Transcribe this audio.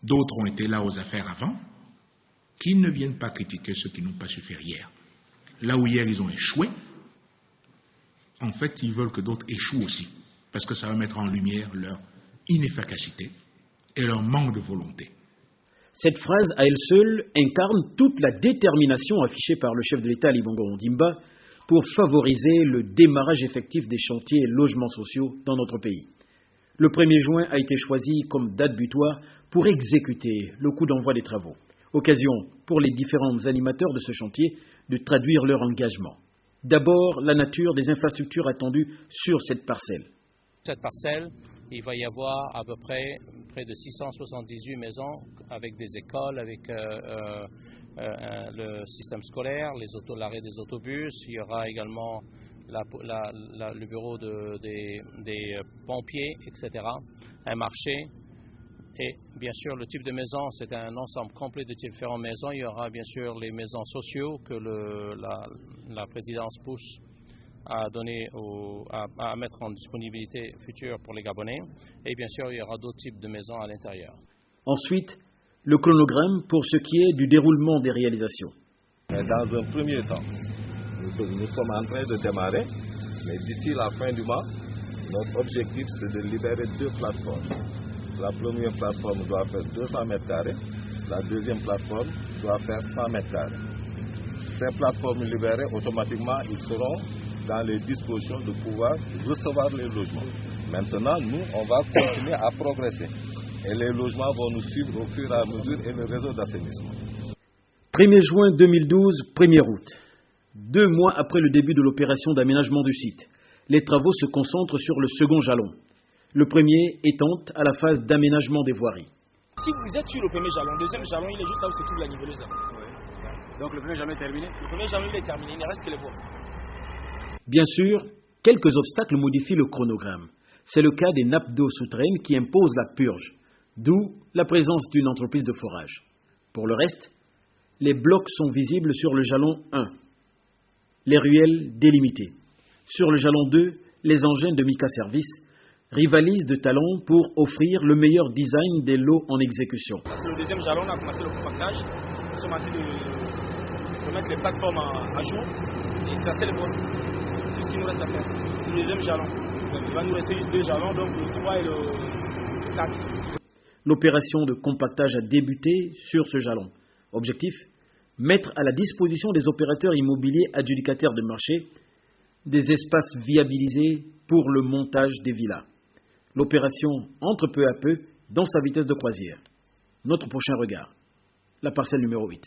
D'autres ont été là aux affaires avant, qu'ils ne viennent pas critiquer ceux qui n'ont pas su faire hier. Là où hier ils ont échoué, en fait ils veulent que d'autres échouent aussi, parce que ça va mettre en lumière leur inefficacité et leur manque de volonté. Cette phrase à elle seule incarne toute la détermination affichée par le chef de l'État Ali Bongo Ondimba pour favoriser le démarrage effectif des chantiers et logements sociaux dans notre pays. Le 1er juin a été choisi comme date butoir pour exécuter le coup d'envoi des travaux. Occasion pour les différents animateurs de ce chantier de traduire leur engagement. D'abord, la nature des infrastructures attendues sur cette parcelle. Cette parcelle, il va y avoir à peu près de 678 maisons avec des écoles, avec le système scolaire, l'arrêt des autobus. Il y aura également le bureau des pompiers, etc. Un marché. Et bien sûr, le type de maison, c'est un ensemble complet de différentes maisons. Il y aura bien sûr les maisons sociaux que la présidence pousse à mettre en disponibilité future pour les Gabonais. Et bien sûr, il y aura d'autres types de maisons à l'intérieur. Ensuite, le chronogramme pour ce qui est du déroulement des réalisations. Dans un premier temps, nous sommes en train de démarrer, mais d'ici la fin du mois, notre objectif c'est de libérer 2 plateformes. La première plateforme doit faire 200 mètres carrés, la deuxième plateforme doit faire 100 mètres carrés. Ces plateformes libérées, automatiquement, ils seront dans les dispositions de pouvoir recevoir les logements. Maintenant, nous, on va continuer à progresser. Et les logements vont nous suivre au fur et à mesure et le réseau d'assainissement. 1er juin 2012, 1er août. 2 mois après le début de l'opération d'aménagement du site, les travaux se concentrent sur le second jalon. Le premier étant à la phase d'aménagement des voiries. Si vous êtes sur le premier jalon, le deuxième jalon, il est juste là où se trouve la niveleuse. Là. Oui. Donc le premier jalon est terminé? Le premier jalon il est terminé, il ne reste que les voies. Bien sûr, quelques obstacles modifient le chronogramme. C'est le cas des nappes d'eau souterraines qui imposent la purge, d'où la présence d'une entreprise de forage. Pour le reste, les blocs sont visibles sur le jalon 1, les ruelles délimitées. Sur le jalon 2, les engins de Mika Service rivalisent de talent pour offrir le meilleur design des lots en exécution. Parce que le deuxième jalon, on a commencé le compactage. Nous sommes en train de mettre les plateformes à jour et tracer les bords. Tout ce qu'il nous reste à faire. C'est le deuxième jalon. Donc, il va nous rester juste 2 jalons, donc le 3 et le 4. L'opération de compactage a débuté sur ce jalon. Objectif, mettre à la disposition des opérateurs immobiliers adjudicataires de marché des espaces viabilisés pour le montage des villas. L'opération entre peu à peu dans sa vitesse de croisière. Notre prochain regard, la parcelle numéro 8.